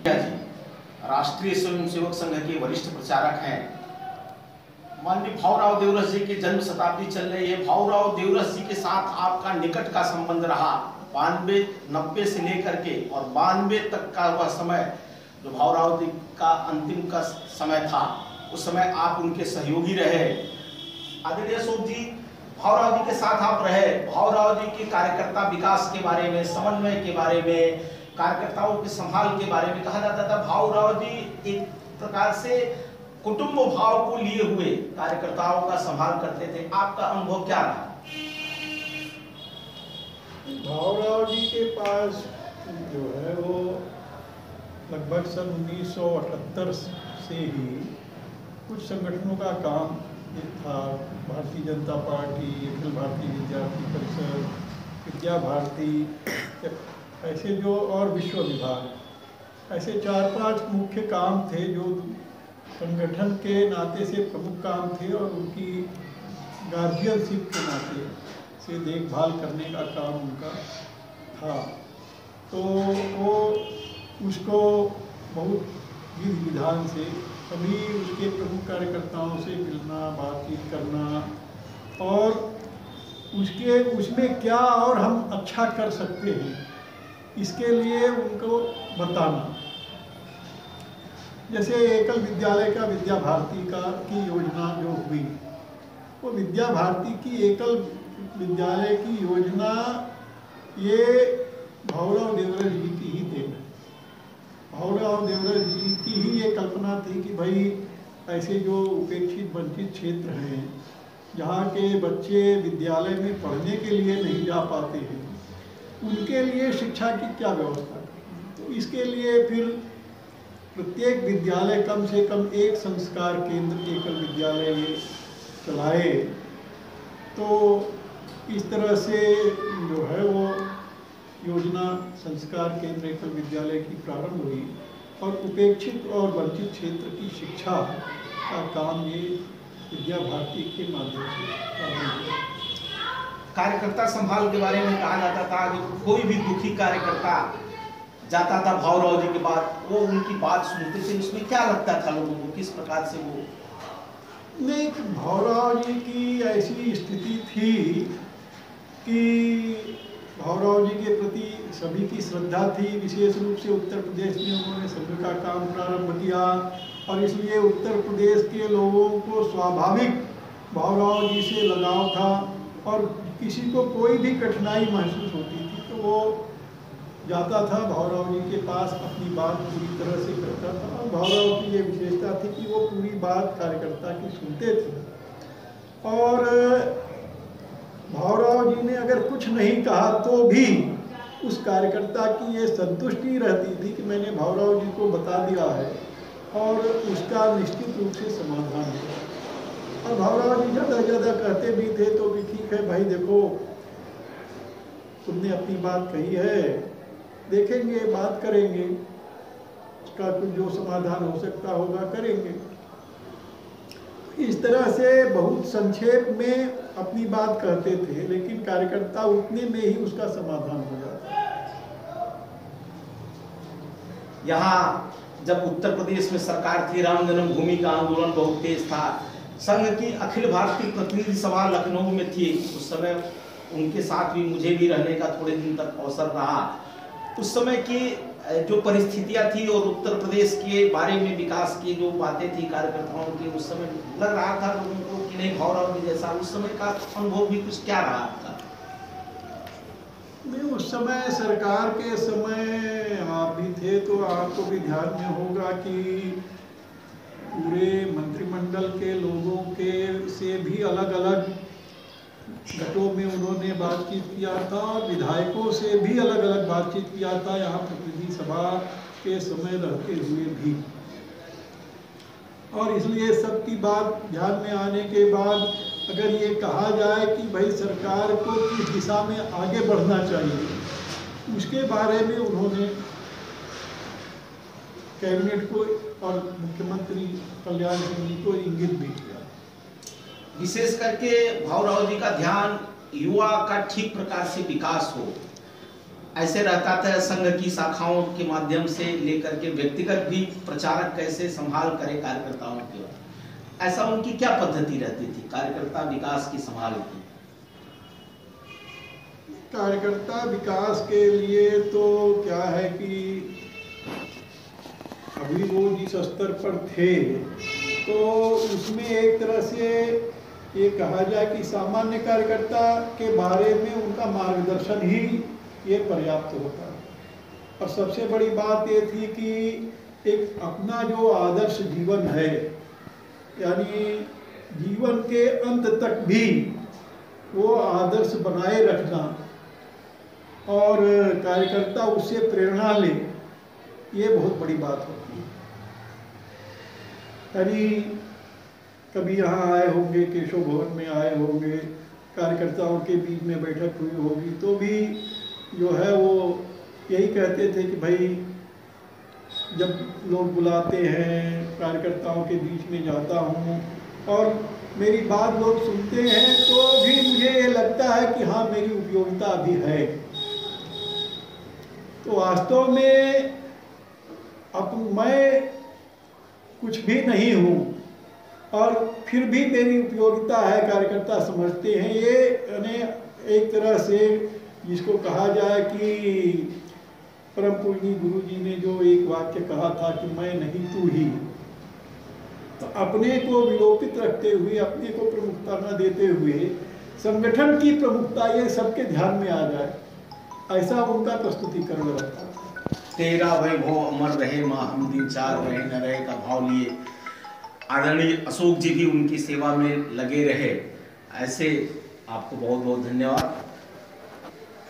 जी राष्ट्रीय स्वयंसेवक संघ के वरिष्ठ प्रचारक हैं। माननीय भाऊराव देवरस जी की जन्म शताब्दी चल रही है। भाऊराव देवरस जी के साथ आपका निकट का संबंध रहा 92-90 से लेकर के, और 92 तक का वह समय जो भाऊराव जी का अंतिम का समय था, उस समय आप उनके सहयोगी रहे। आदरणीय अशोक जी, भाऊराव जी के साथ आप रहे। भाऊराव जी के कार्यकर्ता विकास के बारे में, समन्वय के बारे में, कार्यकर्ताओं के संभाल के बारे में कहा जाता था। भाऊराव जी एक प्रकार से कुटुंब भाव को लिए हुए कार्यकर्ताओं का संभाल करते थे। आपका अनुभव क्या रहा? भाऊराव जी के पास जो है वो लगभग सन 1978 से ही कुछ संगठनों का काम था। भारतीय जनता पार्टी, अखिल भारतीय विद्यार्थी परिषद, विद्या भारती, ऐसे जो और विश्व विभाग, ऐसे 4-5 मुख्य काम थे जो संगठन के नाते से प्रमुख काम थे और उनकी गार्जियनशिप के नाते से देखभाल करने का काम उनका था। तो वो उसको बहुत विधि विधान से सभी उसके प्रमुख कार्यकर्ताओं से मिलना, बातचीत करना और उसमें क्या और हम अच्छा कर सकते हैं इसके लिए उनको बताना। जैसे एकल विद्यालय का विद्या भारती की योजना जो हुई, वो विद्या भारती की एकल विद्यालय की योजना ये भाऊराव देवरस जी की ही देन है। भाऊराव देवरस जी की ही ये कल्पना थी कि भाई ऐसे जो उपेक्षित वंचित क्षेत्र हैं, जहाँ के बच्चे विद्यालय में पढ़ने के लिए नहीं जा पाते हैं, उनके लिए शिक्षा की क्या व्यवस्था करें। तो इसके लिए फिर प्रत्येक विद्यालय कम से कम एक संस्कार केंद्र एकल विद्यालय ये चलाए। तो इस तरह से जो है वो योजना संस्कार केंद्र एकल विद्यालय की प्रारंभ हुई और उपेक्षित और वंचित क्षेत्र की शिक्षा का काम ये विद्या भारती के माध्यम से प्रारंभ हुआ। कार्यकर्ता संभाल के बारे में कहा जाता था कि कोई भी दुखी कार्यकर्ता जाता था भाऊराव जी के बाद, वो उनकी बात सुनते थे। उसमें क्या लगता था लोगों को, किस प्रकार से वो? नहीं, भाऊराव जी की ऐसी स्थिति थी कि भाऊराव जी के प्रति सभी की श्रद्धा थी। विशेष रूप से उत्तर प्रदेश में उन्होंने संघ का काम प्रारंभ किया और इसलिए उत्तर प्रदेश के लोगों को स्वाभाविक भाऊराव जी से लगाव था और किसी को कोई भी कठिनाई महसूस होती थी तो वो जाता था भाऊराव जी के पास, अपनी बात पूरी तरह से करता था। और भाऊराव की ये विशेषता थी कि वो पूरी बात कार्यकर्ता की सुनते थे और भाऊराव जी ने अगर कुछ नहीं कहा तो भी उस कार्यकर्ता की ये संतुष्टि रहती थी कि मैंने भाऊराव जी को बता दिया है और उसका निश्चित रूप से समाधान हुआ। और भाऊराव जी ज़्यादा ज़्यादा कहते भी थे तो भी ठीक है भाई, देखो तुमने अपनी बात कही है, देखेंगे, बात करेंगे, उसका कुछ जो समाधान हो सकता होगा करेंगे। इस तरह से बहुत संक्षेप में अपनी बात कहते थे, लेकिन कार्यकर्ता उतने में ही उसका समाधान हो जाता। यहाँ जब उत्तर प्रदेश में सरकार थी, राम जन्मभूमि का आंदोलन बहुत तेज था। संघ की अखिल भारतीय प्रतिनिधि सभा लखनऊ में थी उस समय, उनके साथ भी मुझे भी रहने का थोड़े दिन तक अवसर रहा। उस समय की जो परिस्थितियां थी और उत्तर प्रदेश के बारे में विकास की जो बातें थी कार्यकर्ताओं की, उस समय लग रहा था लोगों को कि नहीं भाऊराव जी जैसा। उस समय का अनुभव भी कुछ क्या रहा आपका? नहीं, उस समय सरकार के समय आप भी थे तो आपको भी ध्यान में होगा कि पूरे मंत्रिमंडल के लोगों के से भी अलग अलग घटों में उन्होंने बातचीत किया था और विधायकों से भी अलग अलग बातचीत किया था, यहाँ प्रतिनिधि सभा के समय रहते हुए भी। और इसलिए सबकी बात ध्यान में आने के बाद अगर ये कहा जाए कि भाई सरकार को किस दिशा में आगे बढ़ना चाहिए, उसके बारे में उन्होंने कैबिनेट को और मुख्यमंत्री कल्याण सिंह जी को इंगित भी किया। विशेष करके भाऊराव जी का ध्यान युवा का ठीक प्रकार से विकास हो, ऐसे रहता था संघ की शाखाओं के माध्यम से लेकर के व्यक्तिगत भी प्रचारक कैसे संभाल करे कार्यकर्ताओं की, ऐसा उनकी क्या पद्धति रहती थी कार्यकर्ता विकास की संभाल की? कार्यकर्ता विकास के लिए तो क्या है कि अभी वो जिस स्तर पर थे तो उसमें एक तरह से ये कहा जाए कि सामान्य कार्यकर्ता के बारे में उनका मार्गदर्शन ही ये पर्याप्त होता है। और सबसे बड़ी बात ये थी कि एक अपना जो आदर्श जीवन है, यानी जीवन के अंत तक भी वो आदर्श बनाए रखना और कार्यकर्ता उससे प्रेरणा ले, ये बहुत बड़ी बात होती है। यानी कभी यहाँ आए होंगे, केशव भवन में आए होंगे, कार्यकर्ताओं के बीच में बैठक हुई होगी, तो भी जो है वो यही कहते थे कि भाई जब लोग बुलाते हैं कार्यकर्ताओं के बीच में जाता हूँ और मेरी बात लोग सुनते हैं तो भी मुझे ये लगता है कि हाँ मेरी उपयोगिता भी है। तो वास्तव में अब मैं कुछ भी नहीं हूँ और फिर भी मेरी उपयोगिता है, कार्यकर्ता समझते हैं। ये यानी एक तरह से जिसको कहा जाए कि परम पूजनीय गुरु जी ने जो एक वाक्य कहा था कि मैं नहीं तू ही, तो अपने को विलोपित रखते हुए, अपने को प्रमुखता न देते हुए संगठन की प्रमुखता ये सबके ध्यान में आ जाए, ऐसा उनका प्रस्तुतिकरण रहता था। तेरा वैभव अमर रहे माँ हम दिन चार रहे न रहे का भाव लिए आदरणीय अशोक जी भी उनकी सेवा में लगे रहे। ऐसे आपको बहुत बहुत धन्यवाद।